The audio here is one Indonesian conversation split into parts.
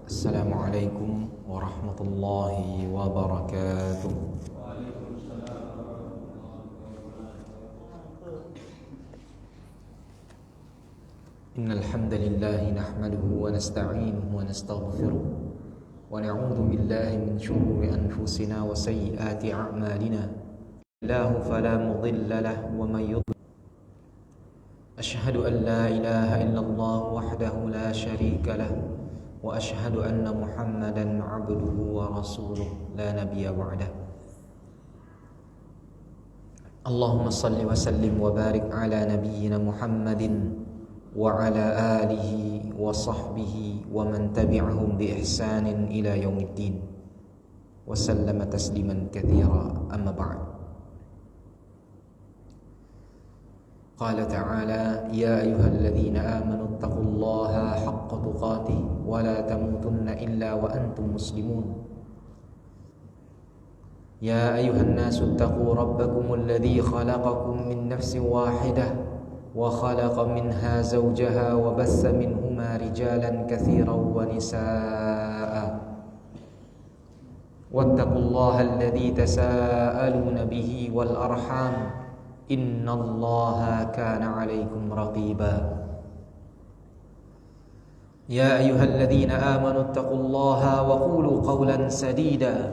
Assalamualaikum warahmatullahi wabarakatuh. Innal hamdalillah nahmaduhu wa nasta'inuhu wa nastaghfiruh wa na'udzu billahi min shururi anfusina wa sayyiati a'malina. Lahu fala mudilla lahu wa may yudlil. Ashhadu an la ilaha illallah wahdahu la syarika lahu wa ashhadu anna Muhammadan 'abduhu wa rasuluh la nabiyya ba'dah. Allahumma salli wa sallim wa barik ala nabiyyina Muhammadin wa ala alihi wa sahbihi wa man tabi'ahum bi ihsanin ila yaumiddin wa sallama tasliman katsira, amma ba'd. Qala ta'ala ya ayyuhalladzina amanu taqullaha haqqa tuqatih wa la tamutunna illa wa antum muslimun. Ya ayyuhan nasu taqu rabbakumul ladzi khalaqakum min nafsin wahidah wa khalaqa minha zawjaha wa bassa minhuma rijalan katsiran wa nisaa'a. Wattaqullaha alladzi tasaaluna bihi wal arham innallaha kana 'alaikum raqiba. Ya ayyuhalladzina amanu taqullaha wa qulu qawlan sadida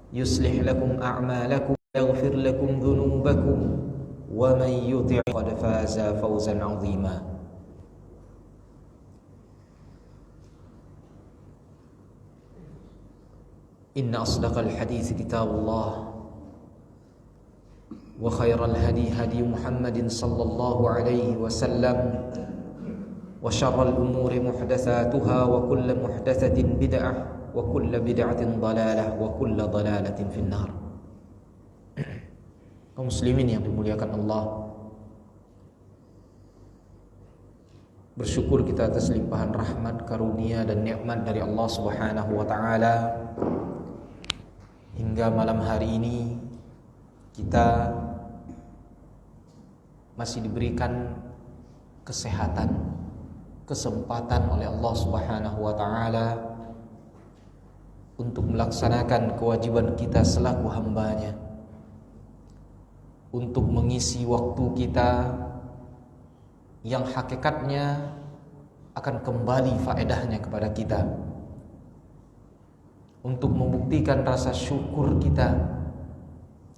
yuslih lakum a'malakum yaghfir lakum dhunubakum wa man yuti' qad faza fawzan 'azima. Inna asdaqal hadits kitabullah wa khairal hadi hadi Muhammadin sallallahu alaihi wasallam wa syarral umuri muhdatsatuha wa kullu muhdatsatin bid'ah wa kullu bid'atin dhalalah wa kullu dhalalatin finnar. Kaum muslimin yang dimuliakan Allah, bersyukur kita atas limpahan rahmat, karunia dan nikmat dari Allah Subhanahu wa taala. Hingga malam hari ini kita masih diberikan kesehatan, kesempatan oleh Allah Subhanahu wa taala untuk melaksanakan kewajiban kita selaku hambanya, untuk mengisi waktu kita yang hakikatnya akan kembali faedahnya kepada kita, untuk membuktikan rasa syukur kita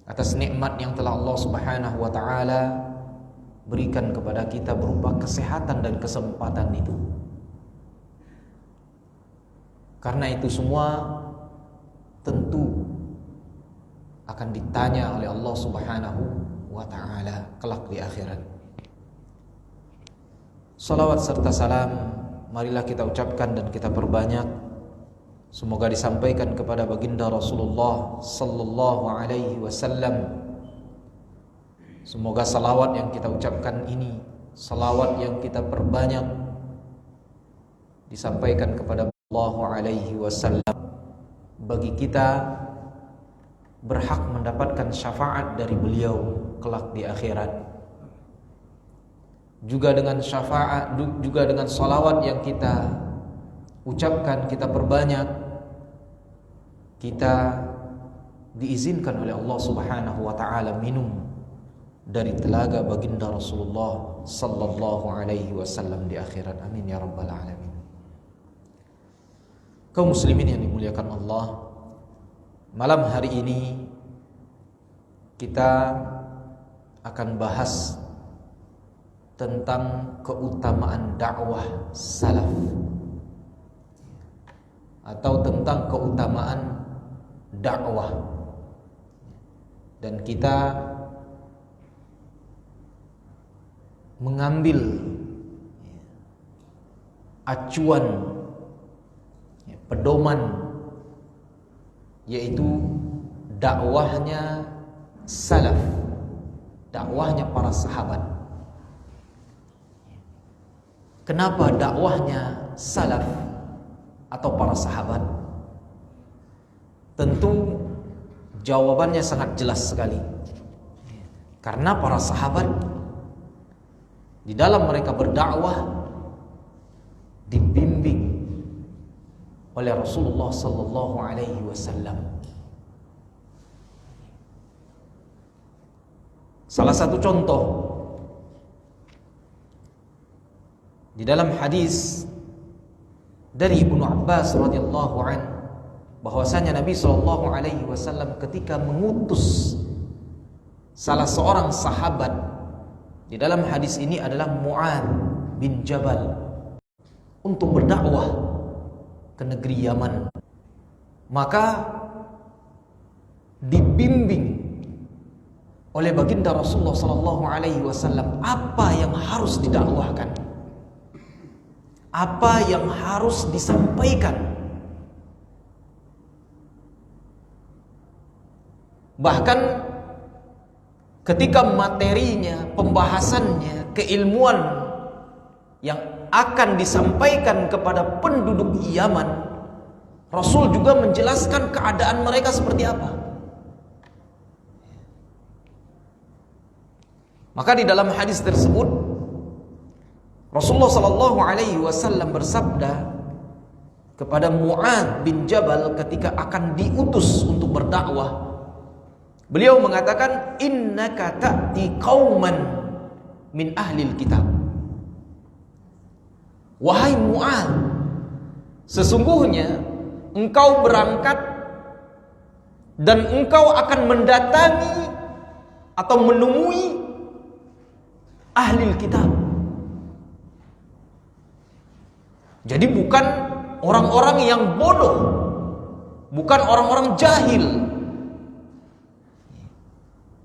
atas nikmat yang telah Allah Subhanahu wa taala berikan kepada kita berupa kesehatan dan kesempatan itu. Karena itu semua tentu akan ditanya oleh Allah Subhanahu wa taala kelak di akhirat. Salawat serta salam marilah kita ucapkan dan kita perbanyak, semoga disampaikan kepada baginda Rasulullah sallallahu alaihi wasallam. Semoga salawat yang kita ucapkan ini, salawat yang kita perbanyak, disampaikan kepada Allah alaihi wasallam bagi kita berhak mendapatkan syafaat dari beliau kelak di akhirat. Juga dengan syafaat, juga dengan salawat yang kita ucapkan, kita perbanyak, kita diizinkan oleh Allah Subhanahu wa taala minum dari telaga baginda Rasulullah sallallahu alaihi wasallam di akhirat. Amin ya rabbal alamin. Kaum muslimin yang dimuliakan Allah, malam hari ini kita akan bahas tentang keutamaan dakwah salaf, atau tentang keutamaan dakwah. Dan kita mengambil acuan, pedoman, yaitu dakwahnya salaf, dakwahnya para sahabat. Kenapa dakwahnya salaf atau para sahabat? Tentu jawabannya sangat jelas sekali. Karena para sahabat di dalam mereka berdakwah dibimbing oleh Rasulullah sallallahu alaihi wasallam. Salah satu contoh di dalam hadis dari Ibnu Abbas radhiyallahu an, bahwasanya Nabi sallallahu alaihi wasallam ketika mengutus salah seorang sahabat, di dalam hadis ini adalah Mu'adz bin Jabal, untuk berdakwah ke negeri Yaman, maka dibimbing oleh baginda Rasulullah sallallahu alaihi wasallam apa yang harus didakwahkan, apa yang harus disampaikan. Bahkan ketika materinya, pembahasannya, keilmuan yang akan disampaikan kepada penduduk Yaman, Rasul juga menjelaskan keadaan mereka seperti apa. Maka di dalam hadis tersebut Rasulullah sallallahu alaihi wasallam bersabda kepada Mu'adz bin Jabal ketika akan diutus untuk berdakwah. Beliau mengatakan, innaka ta'ti qauman min ahlil kitab. Wahai Mu'adz, sesungguhnya engkau berangkat dan engkau akan mendatangi atau menemui ahlil kitab. Jadi bukan orang-orang yang bodoh, bukan orang-orang jahil,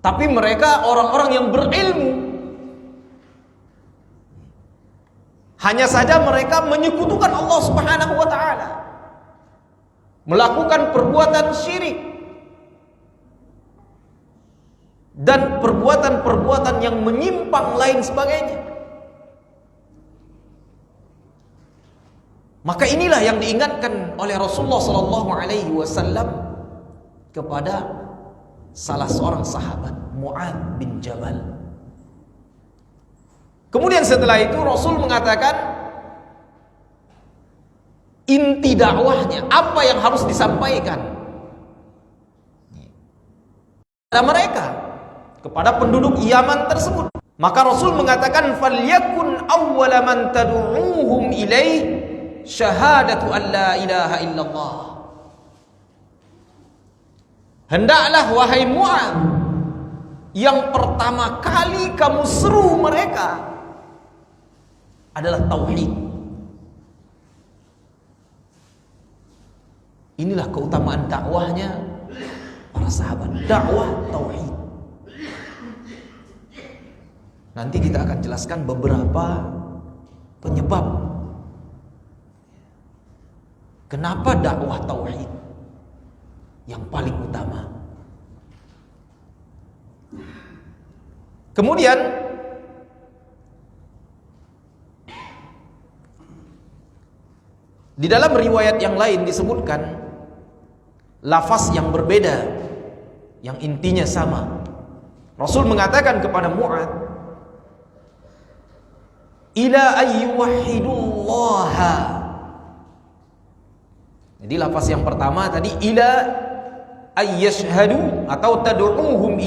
tapi mereka orang-orang yang berilmu. Hanya saja mereka menyekutukan Allah Subhanahu wa taala, melakukan perbuatan syirik dan perbuatan-perbuatan yang menyimpang lain sebagainya. Maka inilah yang diingatkan oleh Rasulullah sallallahu alaihi wasallam kepada salah seorang sahabat, Mu'adz bin Jabal. Kemudian setelah itu Rasul mengatakan inti dakwahnya, apa yang harus disampaikan kepada mereka, kepada penduduk Yaman tersebut. Maka Rasul mengatakan, falyakun awwala man tad'uuhum ilaih syahadatu an la ilaha illallah. Hendaklah wahai Mu'adz, yang pertama kali kamu seru mereka adalah tauhid. Inilah keutamaan dakwahnya para sahabat, dakwah tauhid. Nanti kita akan jelaskan beberapa penyebab kenapa dakwah tauhid yang paling utama. Kemudian di dalam riwayat yang lain disebutkan lafaz yang berbeda yang intinya sama. Rasul mengatakan kepada Mu'adz, ila ayyuwahhidullaha. Jadi lafaz yang pertama tadi ila ayyashhadu atau tad'uuhum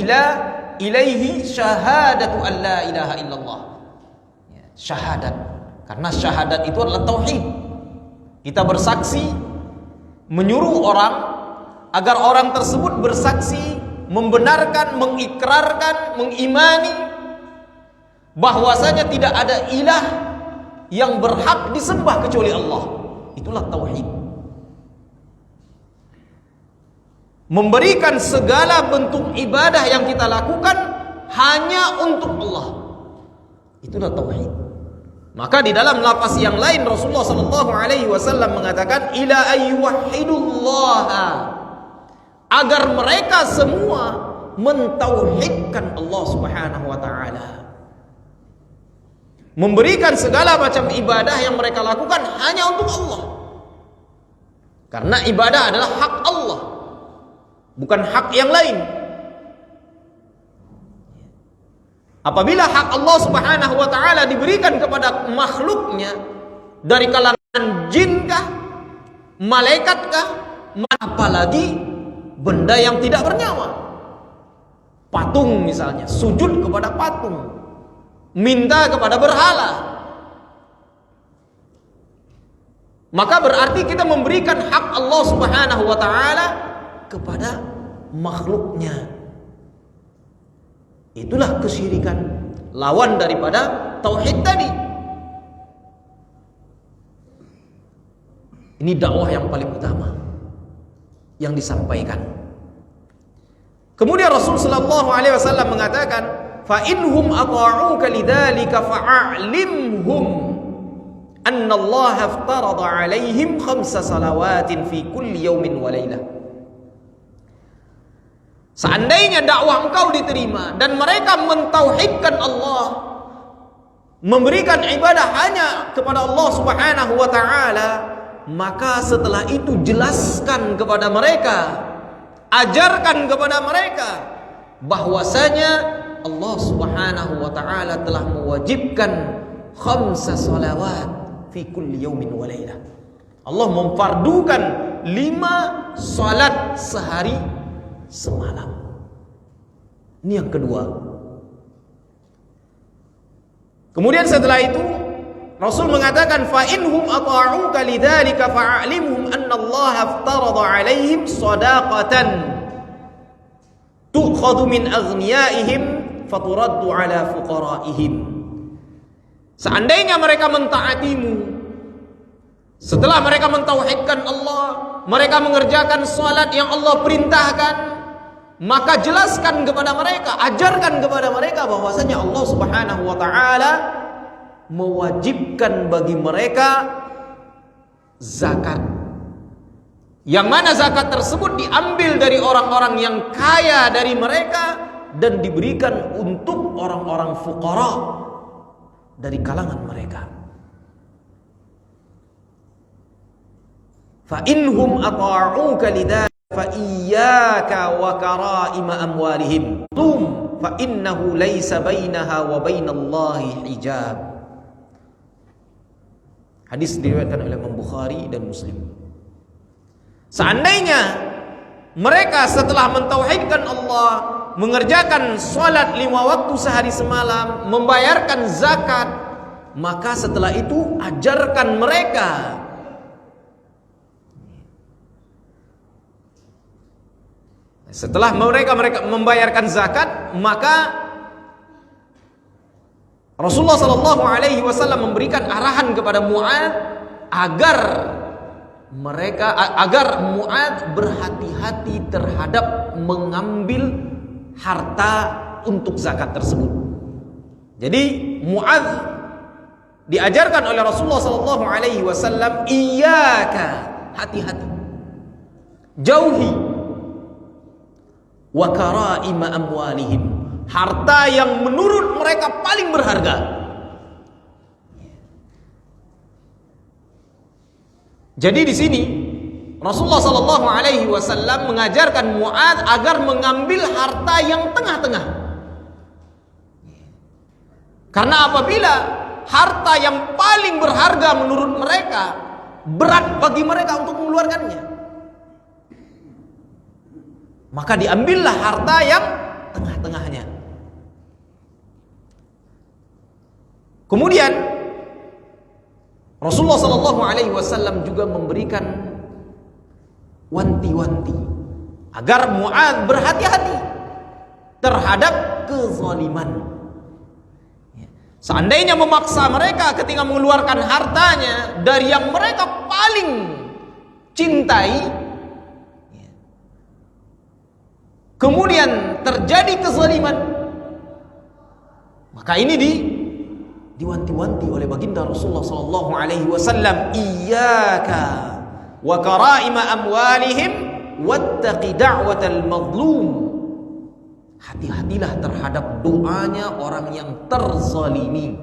ilaihi syahadatu an la ilaha illallah. Syahadat, karena syahadat itu adalah tauhid. Kita bersaksi, menyuruh orang agar orang tersebut bersaksi, membenarkan, mengikrarkan, mengimani bahwasanya tidak ada ilah yang berhak disembah kecuali Allah. Itulah tauhid. Memberikan segala bentuk ibadah yang kita lakukan hanya untuk Allah. Itulah tauhid. Maka di dalam lafaz yang lain Rasulullah sallallahu alaihi wasallam mengatakan ila ayyuwahhidullaha, agar mereka semua mentauhidkan Allah Subhanahu wa taala. Memberikan segala macam ibadah yang mereka lakukan hanya untuk Allah. Karena ibadah adalah hak Allah, bukan hak yang lain. Apabila hak Allah Subhanahu wa taala diberikan kepada makhluknya dari kalangan jin kah, Malaikatkah? Apalagi benda yang tidak bernyawa. Patung misalnya, sujud kepada patung, minta kepada berhala. Maka berarti kita memberikan hak Allah Subhanahu wa taala kepada makhluknya. Itulah kesyirikan, lawan daripada tauhid tadi. Ini dakwah yang paling utama yang disampaikan. Kemudian Rasul sallallahu alaihi wasallam mengatakan, "Fa inhum ata'uka lidzalika fa'alimhum anna Allah aftarada 'alaihim 5 salawatin fi kulli yawmin wa lailah." Seandainya dakwah engkau diterima dan mereka mentauhidkan Allah, memberikan ibadah hanya kepada Allah Subhanahu wa taala, maka setelah itu jelaskan kepada mereka, ajarkan kepada mereka bahwasanya Allah Subhanahu wa taala telah mewajibkan 5 salawat fi kulli yaumin wa lailah. Allah memfardukan 5 salat sehari semalam. Ini yang kedua. Kemudian setelah itu Rasul mengatakan, fa inhum ata'uka lidzalika fa'alimhum anna Allah aftarada 'alaihim shadaqatan tu'khadhu min aghniyaihim faturaddu 'ala fuqaraihim. Seandainya mereka mentaatimu, setelah mereka mentauhidkan Allah, mereka mengerjakan salat yang Allah perintahkan, maka jelaskan kepada mereka, ajarkan kepada mereka bahwasanya Allah Subhanahu wa taala mewajibkan bagi mereka zakat. Yang mana zakat tersebut diambil dari orang-orang yang kaya dari mereka dan diberikan untuk orang-orang fuqara dari kalangan mereka. Fa inhum ata'uka lidzalika fa iyyaka wa karaima amwalihim fa innahu laisa bainaha wa bainallahi hijab. Hadis diriwayatkan oleh Imam Bukhari dan Muslim. Seandainya mereka setelah mentauhidkan Allah, mengerjakan salat 5 waktu sehari semalam, membayarkan zakat, maka setelah itu ajarkan mereka setelah mereka membayarkan zakat, maka Rasulullah sallallahu alaihi wasallam memberikan arahan kepada Mu'adz agar Mu'adz berhati-hati terhadap mengambil harta untuk zakat tersebut. Jadi Mu'adz diajarkan oleh Rasulullah sallallahu alaihi wasallam, iyyaka, hati-hati, jauhi, wa karaima amwalihim, harta yang menurut mereka paling berharga. Jadi di sini Rasulullah sallallahu alaihi wasallam mengajarkan Mu'adz agar mengambil harta yang tengah-tengah. Karena apabila harta yang paling berharga menurut mereka, berat bagi mereka untuk mengeluarkannya, maka diambillah harta yang tengah-tengahnya. Kemudian Rasulullah sallallahu alaihi wasallam juga memberikan wanti-wanti agar Mu'adz berhati-hati terhadap kezaliman. Seandainya memaksa mereka ketika mengeluarkan hartanya dari yang mereka paling cintai, kemudian terjadi kezaliman, maka ini diwanti-wanti oleh baginda Rasulullah sallallahu alaihi wasallam, iyyaka wa karaima amwalihim wattaqi da'watal mazlum. Hati-hatilah terhadap doanya orang yang terzalimi.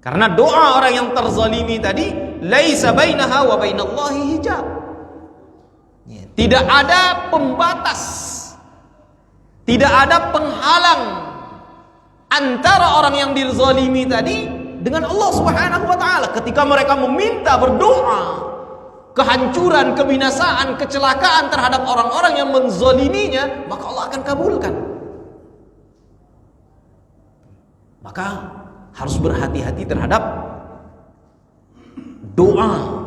Karena doa orang yang terzalimi tadi, laisa bainaha wa bainallahi hijab. Tidak ada pembatas, tidak ada penghalang antara orang yang dizalimi tadi dengan Allah Subhanahu wa taala. Ketika mereka meminta, berdoa kehancuran, kebinasaan, kecelakaan terhadap orang-orang yang menzaliminya, maka Allah akan kabulkan. Maka harus berhati-hati terhadap doa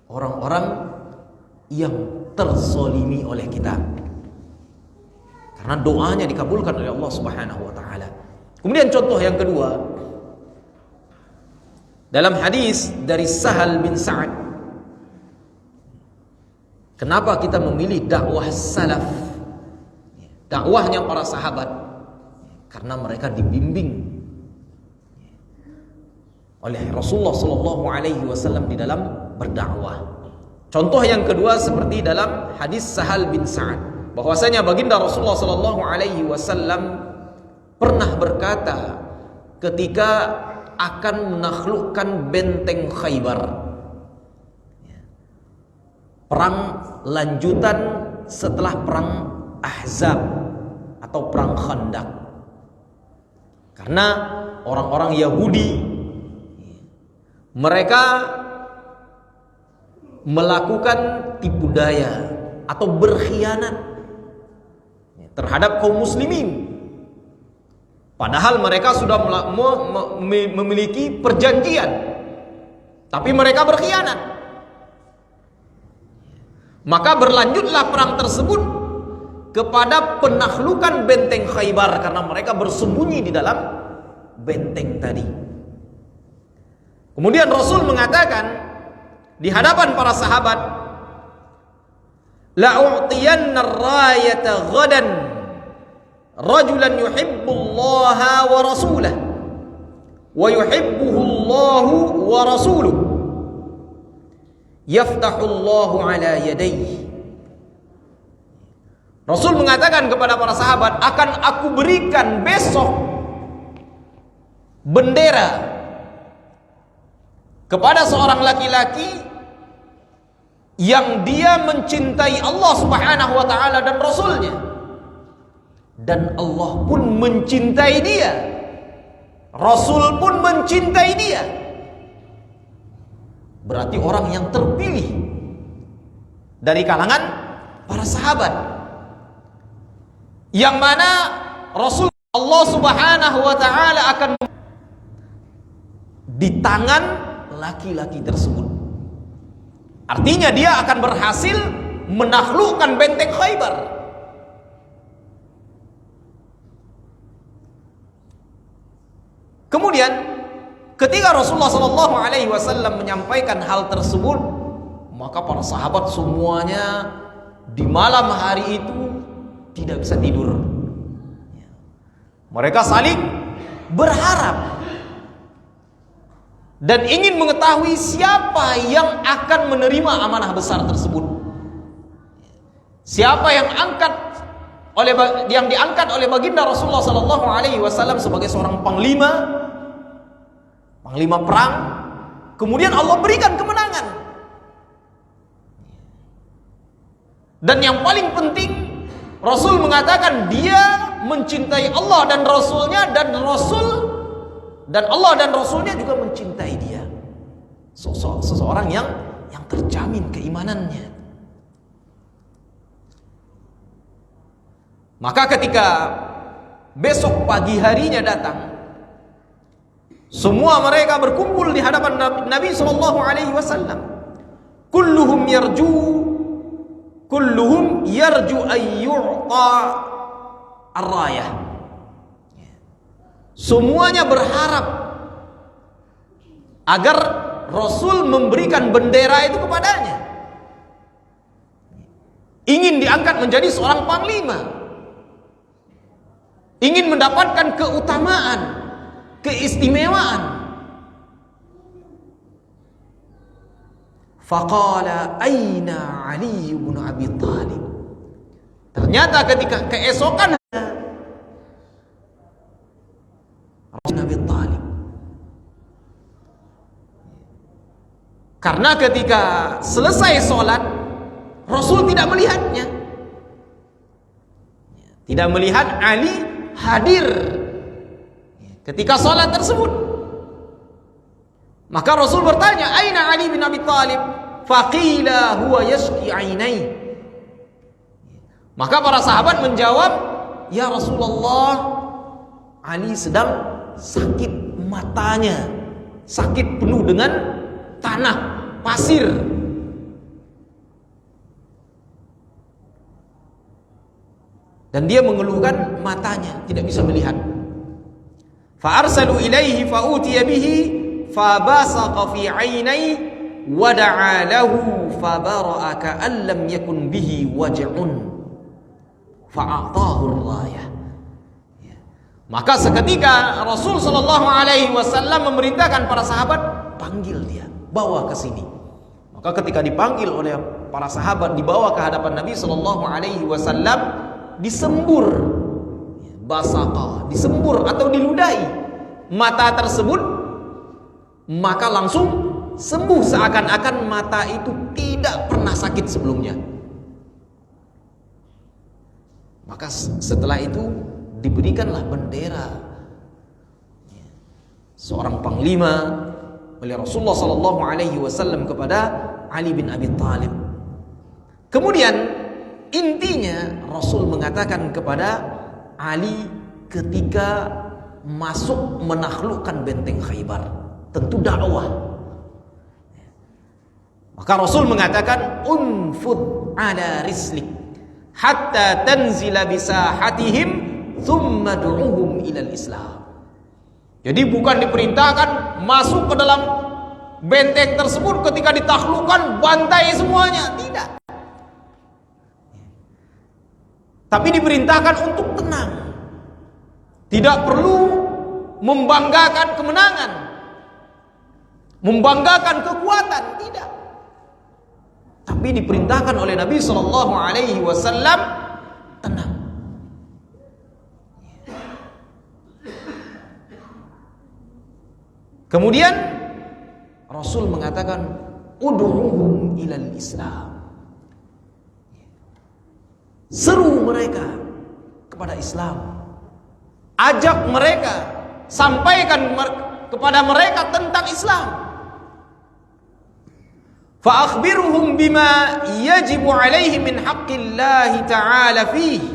orang-orang yang terzalimi oleh kita, karena doanya dikabulkan oleh Allah Subhanahu wa taala. Kemudian contoh yang kedua, dalam hadis dari Sahal bin Sa'ad, kenapa kita memilih dakwah salaf, dakwahnya para sahabat? Karena mereka dibimbing oleh Rasulullah sallallahu alaihi wasallam di dalam berdakwah. Contoh yang kedua seperti dalam hadis Sahal bin Sa'ad, bahwasanya baginda Rasulullah sallallahu alaihi wasallam pernah berkata ketika akan menaklukkan benteng Khaybar, perang lanjutan setelah perang Ahzab atau perang Khandaq. Karena orang-orang Yahudi mereka melakukan tipu daya atau berkhianat terhadap kaum muslimin, padahal mereka sudah memiliki perjanjian, tapi mereka berkhianat. Maka berlanjutlah perang tersebut kepada penaklukan benteng Khaybar, karena mereka bersembunyi di dalam benteng tadi. Kemudian Rasul mengatakan di hadapan para sahabat, la'u'tiyanna ar-rayata ghadan rajulan yuhibbullaha wa rasulahu wa yuhibbuhullahu wa rasuluhu yaftahullahu ala yadayhi. Rasul mengatakan kepada para sahabat, akan aku berikan besok bendera kepada seorang laki-laki yang dia mencintai Allah Subhanahu wa taala dan Rasulnya, dan Allah pun mencintai dia, Rasul pun mencintai dia. Berarti orang yang terpilih dari kalangan para sahabat, yang mana Rasul Allah Subhanahu wa taala akan di tangan laki-laki tersebut. Artinya dia akan berhasil menaklukkan benteng Khaybar. Kemudian ketika Rasulullah SAW menyampaikan hal tersebut, maka para sahabat semuanya di malam hari itu tidak bisa tidur. Mereka saling berharap dan ingin mengetahui siapa yang akan menerima amanah besar tersebut. Siapa yang diangkat oleh baginda Rasulullah sallallahu alaihi wasallam sebagai seorang panglima perang, kemudian Allah berikan kemenangan. Dan yang paling penting, Rasul mengatakan dia mencintai Allah dan Rasulnya, dan Allah dan Rasulnya juga mencintai dia. Seseorang yang terjamin keimanannya. Maka ketika besok pagi harinya datang, semua mereka berkumpul di hadapan Nabi SAW. Kulluhum yarju ayyu'ta ar-rayah. Semuanya berharap agar Rasul memberikan bendera itu kepadanya. Ingin diangkat menjadi seorang panglima, ingin mendapatkan keutamaan, keistimewaan. Faqala aina Ali bin Abi Thalib. Ternyata ketika keesokan Abi Thalib, karena ketika selesai sholat Rasul tidak melihatnya, tidak melihat Ali hadir ketika salat tersebut. Maka Rasul bertanya, "Aina Ali bin Abi Thalib?" Faqila huwa yashki 'ainai. Maka para sahabat menjawab, "Ya Rasulullah, Ali sedang sakit matanya, sakit penuh dengan tanah, pasir." Dan dia mengeluhkan matanya, tidak bisa melihat. Fa arsalu ilaihi fa utiya bihi fa basaqa fi 'ainai wa da'a lahu fa bara'a ka'an lam yakun bihi waj'un fa a'tahu ar-rayah. Maka seketika Rasul sallallahu alaihi wasallam memerintahkan para sahabat, panggil dia, bawa ke sini. Maka ketika dipanggil oleh para sahabat, dibawa ke hadapan Nabi sallallahu alaihi wasallam, disembur, basaqa, disembur atau diludahi mata tersebut, maka langsung sembuh, seakan-akan mata itu tidak pernah sakit sebelumnya. Maka setelah itu diberikanlah bendera seorang panglima oleh Rasulullah sallallahu alaihi wasallam kepada Ali bin Abi Thalib. Kemudian intinya Rasul mengatakan kepada Ali ketika masuk menaklukkan benteng Khaybar, tentu dakwah. Maka Rasul mengatakan, "Unfud ala rislik hatta tanzila bisahatihim thumma du'uhum ilal Islam." Jadi bukan diperintahkan masuk ke dalam benteng tersebut ketika ditaklukkan bantai semuanya, tidak. Tapi diperintahkan untuk tenang. Tidak perlu membanggakan kemenangan, membanggakan kekuatan, tidak. Tapi diperintahkan oleh Nabi sallallahu alaihi wasallam tenang. Kemudian Rasul mengatakan, ud'uhum ilal Islam. Seru mereka kepada Islam. Ajak mereka, sampaikan kepada mereka tentang Islam. Fa akhbiruhum bima yajibu alaihi min haqqillahi ta'ala fihi.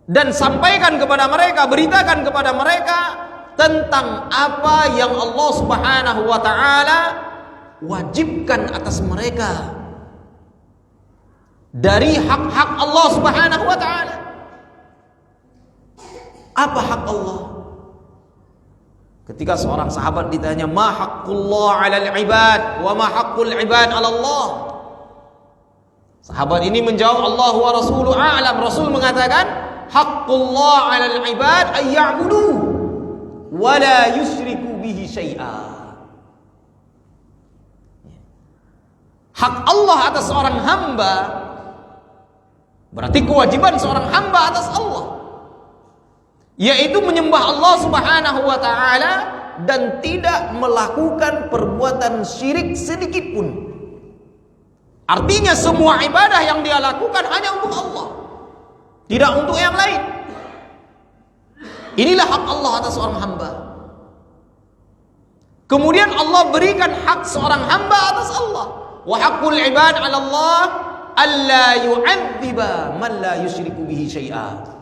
Dan sampaikan kepada mereka, beritakan kepada mereka tentang apa yang Allah Subhanahu wa taala wajibkan atas mereka dari hak-hak Allah Subhanahu wa taala. Apa hak Allah? Ketika seorang sahabat ditanya, "Ma haqqullah 'alal 'ibad wa ma haqqul 'ibad 'ala Allah?" Sahabat ini menjawab, "Allah wa rasuluhu a'lam." Rasul mengatakan, "Haqqullah 'alal 'ibad ay ya'budu wa la yusyriku bihi syai'a." Hak Allah atas seorang hamba berarti kewajiban seorang hamba atas Allah, yaitu menyembah Allah Subhanahu wa taala dan tidak melakukan perbuatan syirik sedikit pun. Artinya semua ibadah yang dia lakukan hanya untuk Allah, tidak untuk yang lain. Inilah hak Allah atas seorang hamba. Kemudian Allah berikan hak seorang hamba atas Allah. Wa haqqul ibad 'ala Allah alla yu'adziba man la yusyriku bihi syai'a.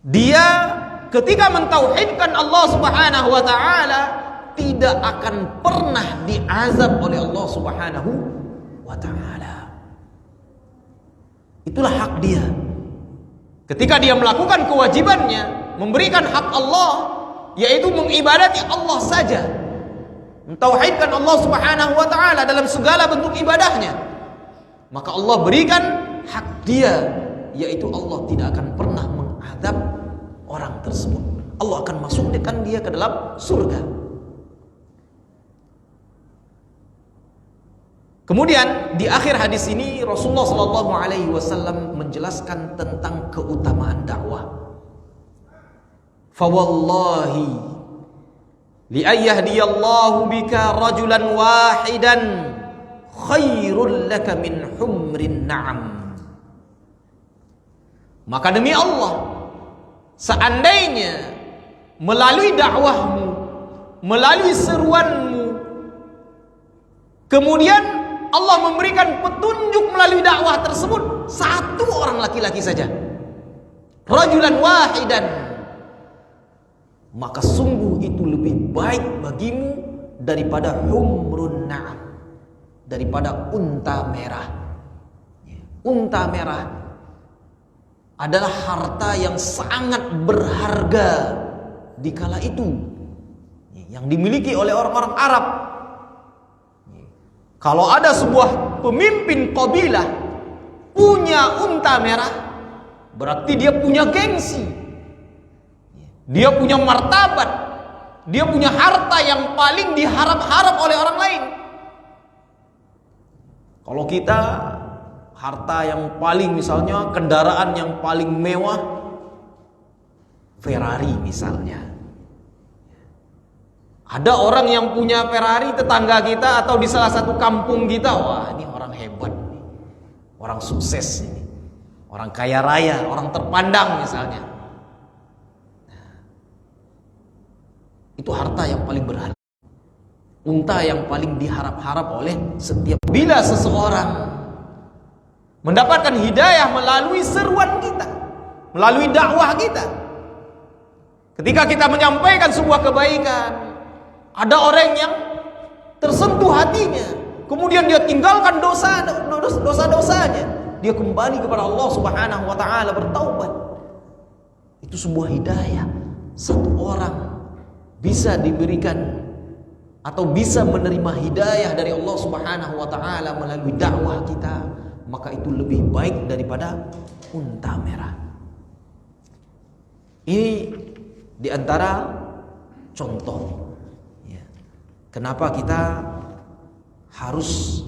Dia ketika mentauhidkan Allah Subhanahu wa taala tidak akan pernah diazab oleh Allah Subhanahu wa taala. Itulah hak dia. Ketika dia melakukan kewajibannya, memberikan hak Allah, yaitu mengibadati Allah saja, mentauhidkan Allah Subhanahu wa taala dalam segala bentuk ibadahnya, maka Allah berikan hak dia, yaitu Allah tidak akan pernah mengadab orang tersebut. Allah akan masukkan dia ke dalam surga. Kemudian di akhir hadis ini Rasulullah sallallahu alaihi wasallam menjelaskan tentang keutamaan dakwah. Fa wallahi li ayyahdiyallahu bika rajulan wahidan khairul laka min humrin na'am. Maka demi Allah, seandainya melalui dakwahmu, melalui seruanmu, kemudian Allah memberikan petunjuk melalui dakwah tersebut, satu orang laki-laki saja, rajulan wahidan, maka sungguh itu lebih baik bagimu daripada humrun na'am, daripada unta merah. Unta merah adalah harta yang sangat berharga di kala itu, yang dimiliki oleh orang-orang Arab. Kalau ada sebuah pemimpin kabilah punya unta merah, berarti dia punya gengsi, dia punya martabat, dia punya harta yang paling diharap-harap oleh orang lain. Kalau kita harta yang paling, misalnya kendaraan yang paling mewah, Ferrari misalnya. Ada orang yang punya Ferrari, tetangga kita atau di salah satu kampung kita, wah ini orang hebat, orang sukses ini, orang kaya raya, orang terpandang misalnya. Itu harta yang paling berharga, unta yang paling diharap-harap oleh setiap. Bila seseorang mendapatkan hidayah melalui seruan kita, melalui dakwah kita, ketika kita menyampaikan sebuah kebaikan, ada orang yang tersentuh hatinya, kemudian dia tinggalkan dosa-dosanya, dia kembali kepada Allah Subhanahu wa taala, bertaubat. Itu sebuah hidayah. Satu orang bisa diberikan atau bisa menerima hidayah dari Allah Subhanahu wa taala melalui dakwah kita, maka itu lebih baik daripada unta merah. Ini diantara contoh. Kenapa kita harus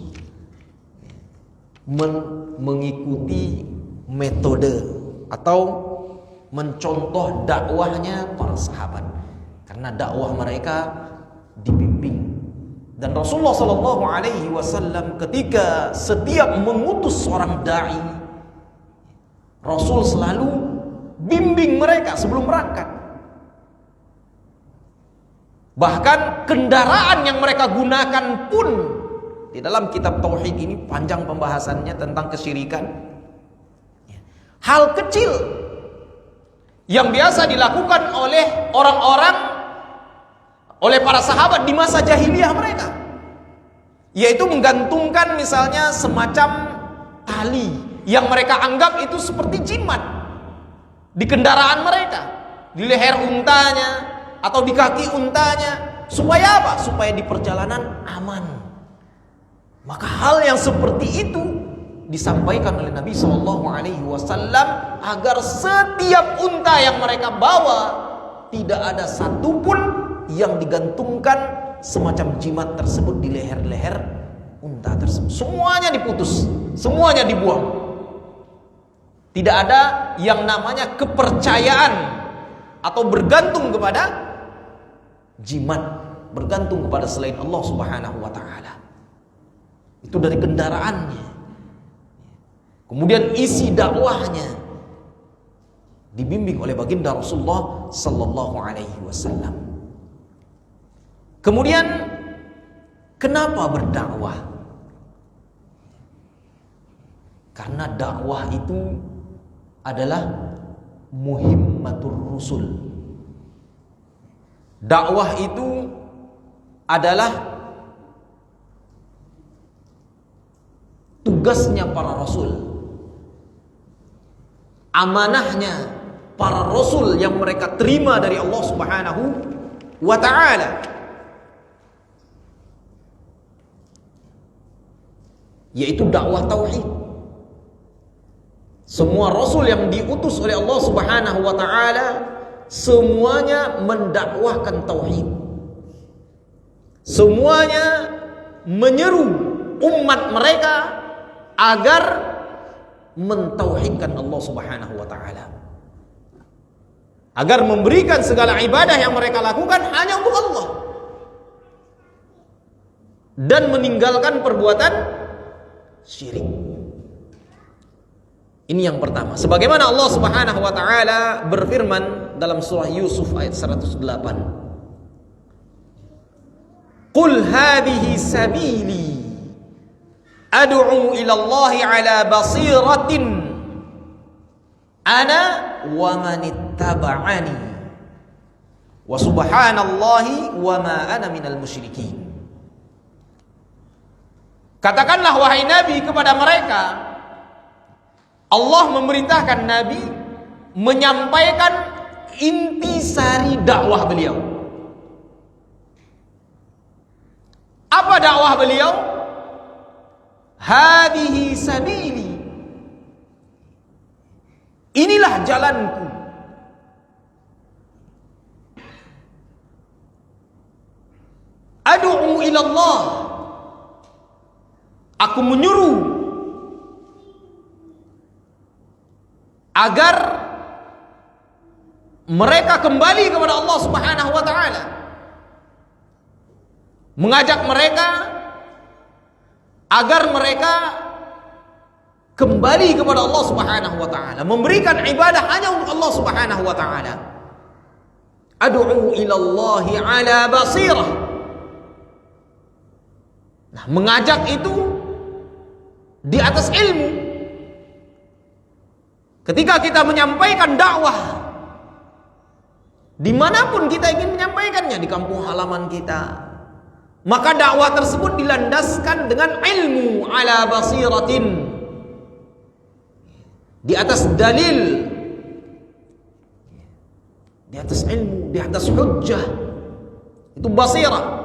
mengikuti metode atau mencontoh dakwahnya para sahabat? Karena dakwah mereka dibimbing. Dan Rasulullah SAW ketika setiap mengutus seorang dai, Rasul selalu bimbing mereka sebelum berangkat. Bahkan kendaraan yang mereka gunakan pun, di dalam kitab Tauhid ini panjang pembahasannya tentang kesyirikan. Hal kecil yang biasa dilakukan oleh orang-orang, oleh para sahabat di masa jahiliyah mereka, yaitu menggantungkan misalnya semacam tali yang mereka anggap itu seperti jimat di kendaraan mereka, di leher untanya atau di kaki untanya. Supaya apa? Supaya di perjalanan aman. Maka hal yang seperti itu disampaikan oleh Nabi SAW agar setiap unta yang mereka bawa tidak ada satupun yang digantungkan semacam jimat tersebut di leher-leher unta tersebut. Semuanya diputus, semuanya dibuang. Tidak ada yang namanya kepercayaan atau bergantung kepada jimat, bergantung kepada selain Allah Subhanahu wa taala. Itu dari kendaraannya. Kemudian isi dakwahnya dibimbing oleh baginda Rasulullah sallallahu alaihi wasallam. Kemudian kenapa berdakwah? Karena dakwah itu adalah muhimmatur rusul. Dakwah itu adalah tugasnya para rasul, amanahnya para rasul yang mereka terima dari Allah Subhanahu wa ta'ala, yaitu dakwah tauhid. Semua rasul yang diutus oleh Allah Subhanahu wa ta'ala semuanya mendakwahkan tauhid. Semuanya menyeru umat mereka agar mentauhidkan Allah Subhanahu wa taala, agar memberikan segala ibadah yang mereka lakukan hanya untuk Allah dan meninggalkan perbuatan syirik. Ini yang pertama. Sebagaimana Allah Subhanahu wa taala berfirman dalam surah Yusuf ayat 108. Qul hadhihi sabili ad'u ila Allah ala basiratin ana wa man ittaba'ani wa subhanallahi wa ma ana minal musyrikin. Katakanlah wahai Nabi kepada mereka, Allah memerintahkan Nabi menyampaikan intisari dakwah beliau. Apa dakwah beliau? Hadhihi sabili. Inilah jalanku. Ad'u ila Allah. Aku menyuruh agar mereka kembali kepada Allah Subhanahu wa taala. Mengajak mereka agar mereka kembali kepada Allah Subhanahu wa taala, memberikan ibadah hanya untuk Allah Subhanahu wa taala. Ad'u ila Allah ala basirah. Nah, mengajak itu di atas ilmu. Ketika kita menyampaikan dakwah dimanapun kita ingin menyampaikannya, di kampung halaman kita, maka dakwah tersebut dilandaskan dengan ilmu ala basiratin, di atas dalil, di atas ilmu, di atas hujjah. Itu basirah.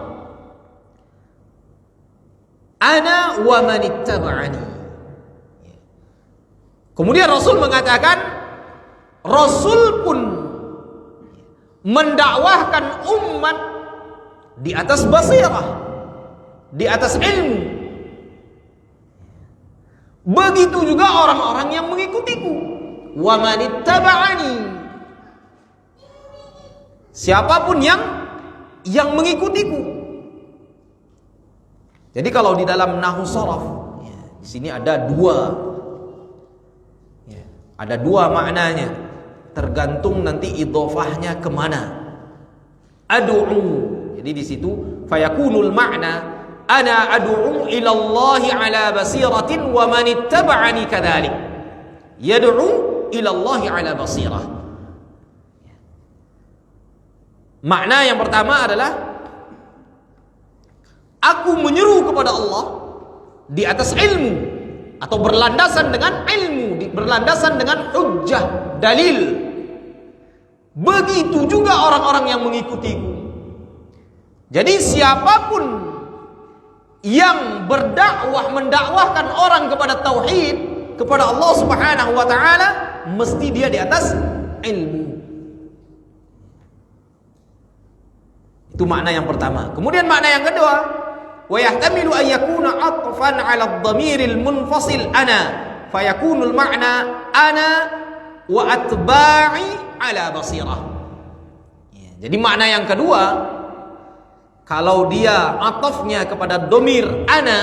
Ana wa man ittaba'ani. Kemudian Rasul mengatakan, Rasul pun mendakwahkan umat di atas basirah, di atas ilmu. Begitu juga orang-orang yang mengikutiku. Wa man ittaba'ani. Siapapun yang mengikutiku. Jadi kalau di dalam nahwu sharaf, di sini ada dua maknanya, tergantung nanti idhofahnya kemana. Ad'u, jadi di situ fayakunul makna ana ad'u ila Allah ala basiratin wa man ittaba'ani kadzalik. Yad'u ila Allah ala basirah. Makna yang pertama adalah aku menyeru kepada Allah di atas ilmu, atau berlandasan dengan ilmu, berlandasan dengan hujjah, dalil. Begitu juga orang-orang yang mengikutiku. Jadi siapapun yang berdakwah, mendakwahkan orang kepada tauhid, kepada Allah Subhanahu wa taala, mesti dia di atas ilmu. Itu makna yang pertama. Kemudian makna yang kedua, wa yahtamilu an yakuna 'atfan 'ala ad-dhamiril munfasil ana, fayakunul ma'na ana wa atba'i 'ala basirah. Jadi makna yang kedua, kalau dia atafnya kepada dhamir ana,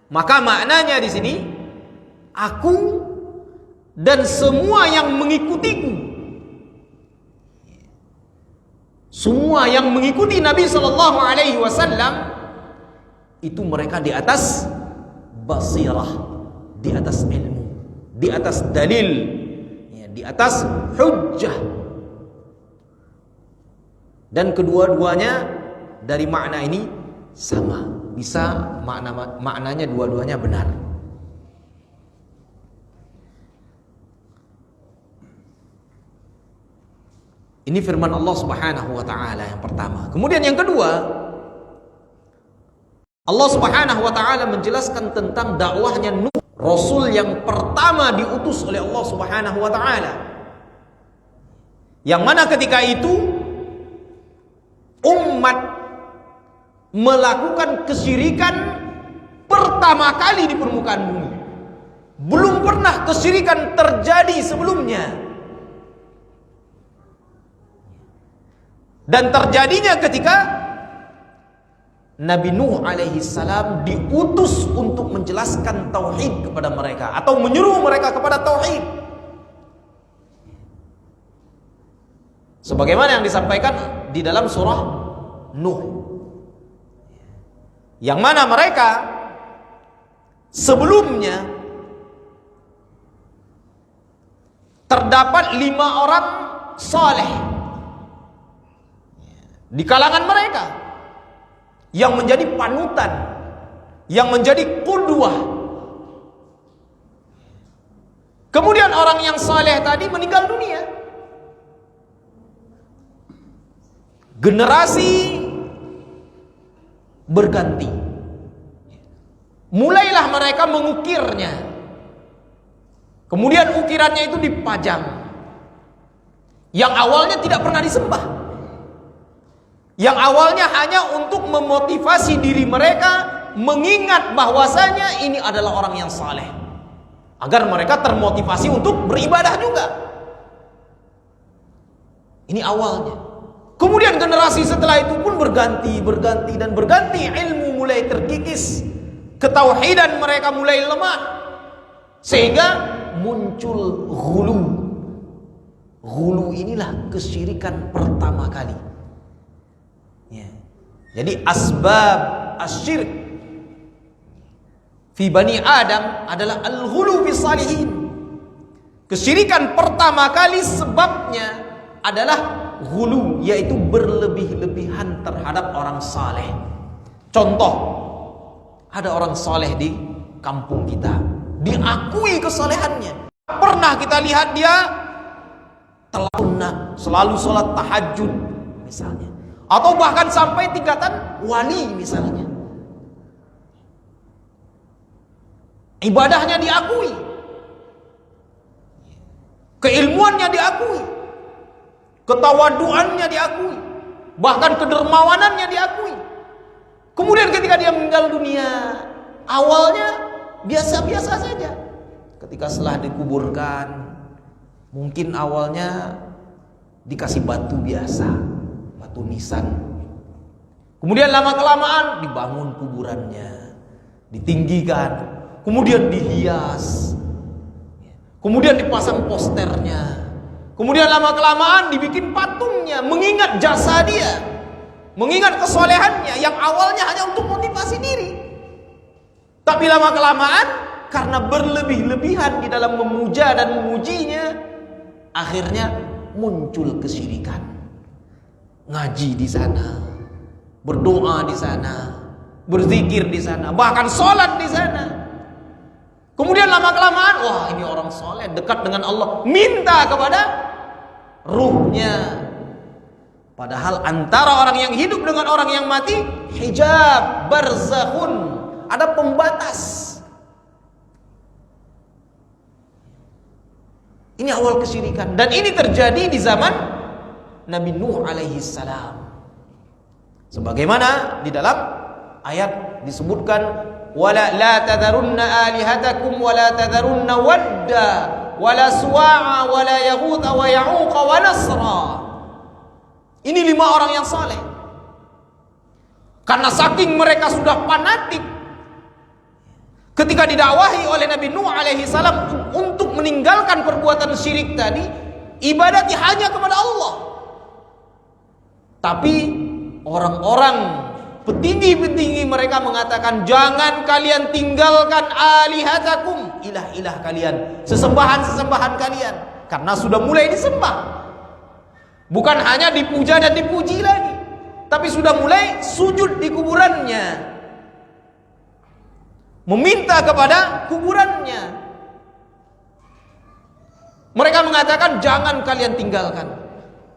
maka maknanya di sini aku dan semua yang mengikutiku. Semua yang mengikuti Nabi sallallahu alaihi wasallam itu mereka di atas basirah, di atas ilmu, di atas dalil, di atas hujjah. Dan kedua-duanya dari makna ini sama, bisa maknanya dua-duanya benar. Ini firman Allah Subhanahu wa taala yang pertama. Kemudian yang kedua, Allah Subhanahu wa taala menjelaskan tentang dakwahnya Nuh, rasul yang pertama diutus oleh Allah Subhanahu wa taala. Yang mana ketika itu umat melakukan kesyirikan pertama kali di permukaan bumi. Belum pernah kesyirikan terjadi sebelumnya. Dan terjadinya ketika Nabi Nuh alaihi salam diutus untuk menjelaskan tauhid kepada mereka atau menyuruh mereka kepada tauhid. Sebagaimana yang disampaikan di dalam surah Nuh. Yang mana mereka sebelumnya terdapat 5 orang saleh di kalangan mereka yang menjadi panutan, yang menjadi qudwah. Kemudian orang yang saleh tadi meninggal dunia. Generasi berganti. Mulailah mereka mengukirnya. Kemudian ukirannya itu dipajang. Yang awalnya tidak pernah disembah. Yang awalnya hanya untuk memotivasi diri mereka, mengingat bahwasanya ini adalah orang yang saleh, agar mereka termotivasi untuk beribadah juga. Ini awalnya. Kemudian generasi setelah itu pun berganti. Ilmu mulai terkikis, ketauhidan mereka mulai lemah, sehingga muncul ghulu. Ghulu inilah kesyirikan pertama kali. Ya. Jadi asbab asyirik fi bani Adam adalah al-ghulu bis salihin. Kesyirikan pertama kali sebabnya adalah ghulu, yaitu berlebih-lebihan terhadap orang saleh. Contoh, ada orang saleh di kampung kita, diakui kesalehannya. Pernah kita lihat dia telah selalu sholat tahajud misalnya, atau bahkan sampai tingkatan wali misalnya. Ibadahnya diakui, keilmuannya diakui, ketawaduannya diakui, bahkan kedermawanannya diakui. Kemudian ketika dia meninggal dunia, awalnya biasa-biasa saja. Ketika setelah dikuburkan, mungkin awalnya dikasih batu biasa, batu nisan. Kemudian lama-kelamaan dibangun kuburannya, ditinggikan, kemudian dihias, kemudian dipasang posternya. Kemudian lama-kelamaan dibikin patungnya, mengingat jasa dia, mengingat kesolehannya yang awalnya hanya untuk motivasi diri. Tapi lama-kelamaan karena berlebih-lebihan di dalam memuja dan memujinya, akhirnya muncul kesyirikan. Ngaji di sana, berdoa di sana, berzikir di sana, bahkan sholat di sana. Kemudian lama-kelamaan, wah ini orang soleh, dekat dengan Allah, minta kepada ruhnya. Padahal antara orang yang hidup dengan orang yang mati, hijab, barzakhun, ada pembatas. Ini awal kesyirikan, dan ini terjadi di zaman Nabi Nuh alaihi salam. Sebagaimana di dalam ayat disebutkan, wala la tadharunna alihatakum wala tadharunna wadda wala suwa'a wala yaghutha wa ya'uqa wa nasra. Ini 5 orang yang saleh. Karena saking mereka sudah fanatik, ketika didakwahi oleh Nabi Nuh alaihi salam untuk meninggalkan perbuatan syirik tadi, ibadati hanya kepada Allah. Tapi orang-orang petinggi-petinggi mereka mengatakan, jangan kalian tinggalkan alihatakum, ilah-ilah kalian, sesembahan-sesembahan kalian, karena sudah mulai disembah. Bukan hanya dipuja dan dipuji lagi, tapi sudah mulai sujud di kuburannya, meminta kepada kuburannya. Mereka mengatakan, jangan kalian tinggalkan.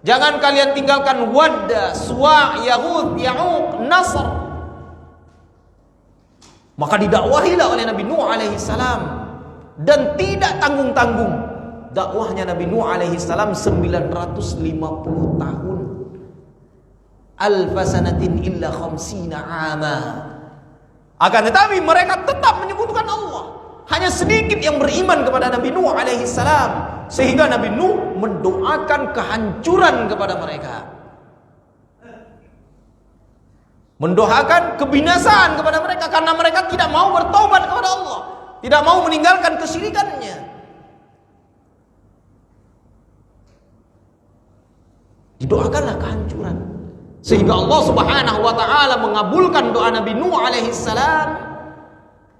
Jangan kalian tinggalkan Wadda, Suwa', Yaghut, Ya'uq, Nasr. Maka didakwahilah oleh Nabi Nuh alaihi salam, dan tidak tanggung-tanggung dakwahnya Nabi Nuh alaihi salam 950 tahun. Alfa sanatin illa khamsina ama. Akan tetapi mereka tetap menyebutkan Allah. Hanya sedikit yang beriman kepada Nabi Nuh alaihi salam, sehingga Nabi Nuh mendoakan kehancuran kepada mereka. mendoakan kebinasaan kepada mereka karena mereka tidak mau bertobat kepada Allah, tidak mau meninggalkan kesyirikannya. Didoakanlah kehancuran, sehingga Allah Subhanahu wa taala mengabulkan doa Nabi Nuh alaihi salam,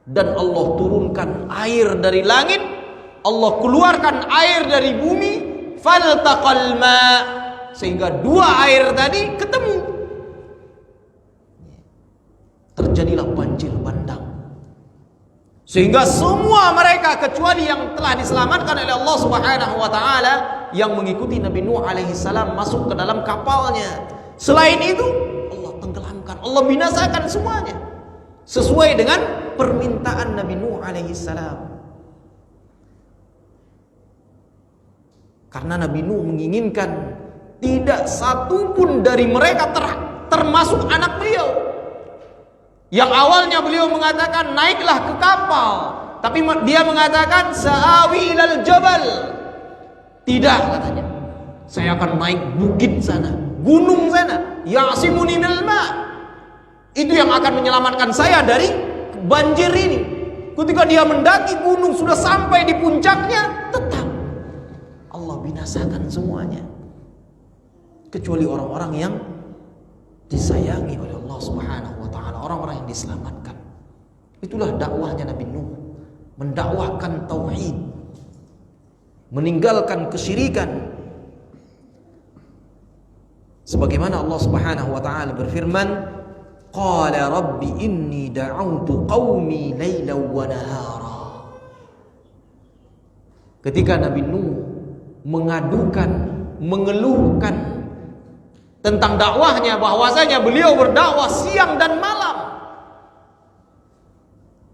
dan Allah turunkan air dari langit, Allah keluarkan air dari bumi, faltaqal ma, sehingga dua air tadi ketemu. Terjadilah banjir bandang, sehingga semua mereka kecuali yang telah diselamatkan oleh Allah Subhanahu wa taala yang mengikuti Nabi Nuh alaihi salam masuk ke dalam kapalnya. Selain itu Allah tenggelamkan, Allah binasakan semuanya sesuai dengan permintaan Nabi Nuh alaihi salam. Karena Nabi Nuh menginginkan tidak satu pun dari mereka termasuk anak beliau. Yang awalnya beliau mengatakan naiklah ke kapal, tapi dia mengatakan sa'awi ilal jabal. Tidak, katanya, saya akan naik bukit sana, gunung sana, ya'simuni minal ma'. Itu yang akan menyelamatkan saya dari banjir ini. Ketika dia mendaki gunung, sudah sampai di puncaknya, tetap Allah binasakan semuanya, kecuali orang-orang yang disayangi oleh Allah Subhanahu wa taala, orang-orang yang diselamatkan. Itulah dakwahnya Nabi Nuh, mendakwahkan tauhid, meninggalkan kesyirikan. Sebagaimana Allah Subhanahu wa taala berfirman, qala rabbi inni da'awtu qaumi lailan wa nahara. Ketika Nabi Nuh mengadukan, mengeluhkan tentang dakwahnya, bahwasanya beliau berdakwah siang dan malam.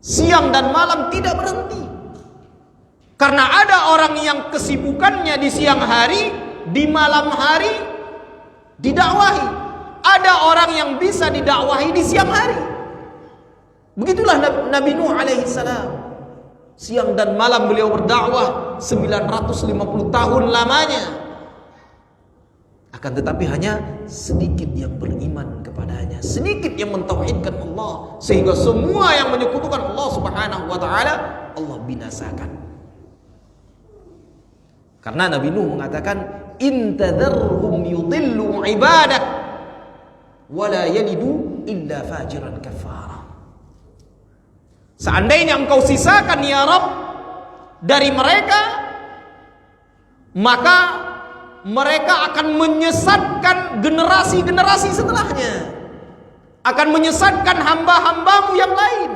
Siang dan malam tidak berhenti. Karena ada orang yang kesibukannya di siang hari, di malam hari didakwahi. Ada orang yang bisa didakwahi di siang hari. Begitulah Nabi Nuh alaihi salam. Siang dan malam beliau berdakwah 950 tahun lamanya. Akan tetapi hanya sedikit yang beriman kepadanya, sedikit yang mentauhidkan Allah, sehingga semua yang menyekutukan Allah Subhanahu wa taala Allah binasakan. Karena Nabi Nuh mengatakan, in tadharhum yudillu ibadak wa la yalidu illa fajiran kafara. Seandainya engkau sisakan ya Rabb dari mereka, maka mereka akan menyesatkan generasi-generasi setelahnya, akan menyesatkan hamba-hambamu yang lain,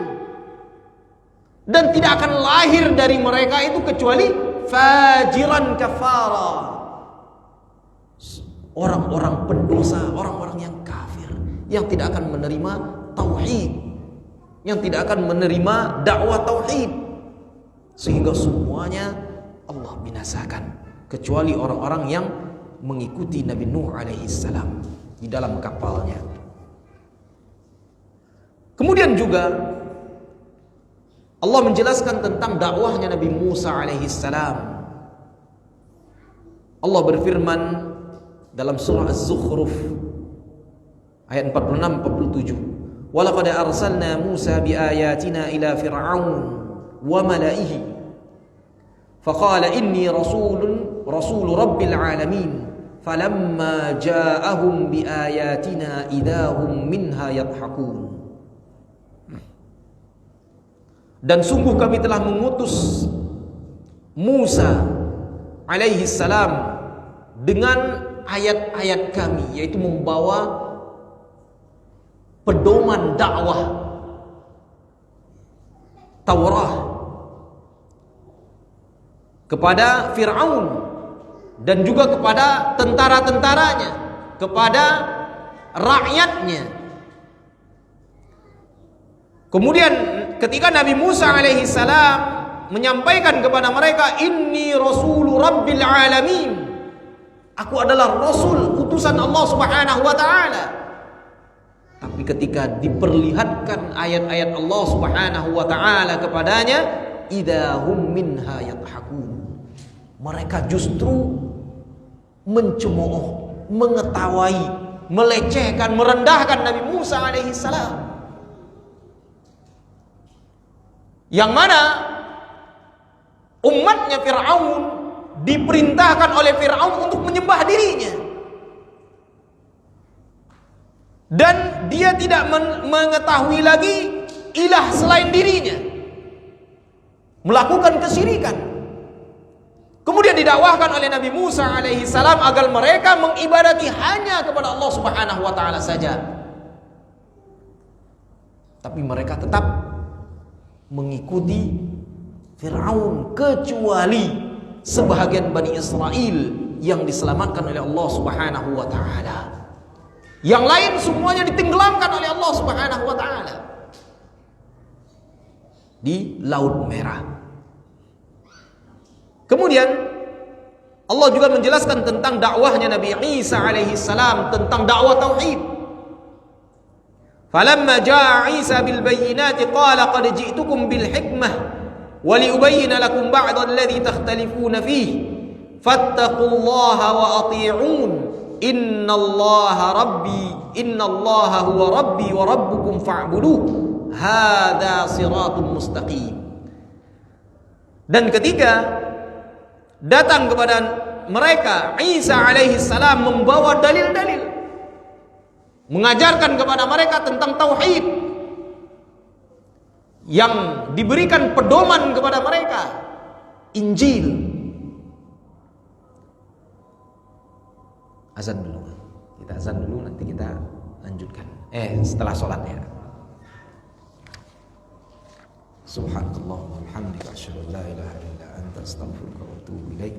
dan tidak akan lahir dari mereka itu kecuali fajiran kafara, orang-orang pendosa, orang-orang yang kafir, yang tidak akan menerima tauhid, yang tidak akan menerima dakwah tauhid, sehingga semuanya Allah binasakan kecuali orang-orang yang mengikuti Nabi Nuh alaihi salam di dalam kapalnya. Kemudian juga Allah menjelaskan tentang dakwahnya Nabi Musa alaihi salam. Allah berfirman dalam surah Az-Zukhruf ayat 46-47, "Wa laqad arsalna Musa biayatina ila fir'aun wa mala'ihi faqala inni rasul rabbil alamin falamma ja'ahum biayatina idahum minha yadhakun." Dan sungguh kami telah mengutus Musa alaihi salam dengan ayat-ayat kami, yaitu membawa pedoman dakwah Taurat kepada Fir'aun dan juga kepada tentara-tentaranya, kepada rakyatnya. Kemudian ketika Nabi Musa alaihi salam menyampaikan kepada mereka, inni rasulu rabbil alamin, aku adalah rasul utusan Allah Subhanahu wa taala. Tapi ketika diperlihatkan ayat-ayat Allah Subhanahu wa taala kepadanya, idahum minha yadhakun, mereka justru mencemooh, mengetawahi melecehkan, merendahkan Nabi Musa alaihi salam. Yang mana umatnya Fir'aun diperintahkan oleh Fir'aun untuk menyembah dirinya. Dan dia tidak mengetahui lagi ilah selain dirinya, melakukan kesyirikan. Kemudian didakwahkan oleh Nabi Musa alaihi salam agar mereka mengibadati hanya kepada Allah Subhanahu wa taala saja. Tapi mereka tetap mengikuti Fir'aun, kecuali sebahagian Bani Israel yang diselamatkan oleh Allah Subhanahu wa taala. Yang lain semuanya ditenggelamkan oleh Allah Subhanahu wa taala di Laut Merah. Kemudian Allah juga menjelaskan tentang dakwahnya Nabi Isa alaihi salam, tentang dakwah tauhid. Falamma jaa Isa bil bayyinati qala qad ji'tukum bil hikmah wa liubayyana lakum ba'd alladhi takhtalifuna fihi fattaqullaha wa ati'un innallaha huwa rabbi wa rabbukum fa'buduh hadza siratun mustaqim. Dan ketiga datang kepada mereka Isa alaihi salam membawa dalil-dalil, mengajarkan kepada mereka tentang tauhid, yang diberikan pedoman kepada mereka Injil. Azan dulu, kita azan dulu, nanti kita lanjutkan setelah sholatnya. Subhanallah walhamdulillah, asyhadu an la ilaha illa anta astaghfiruka wa atubu ilaik.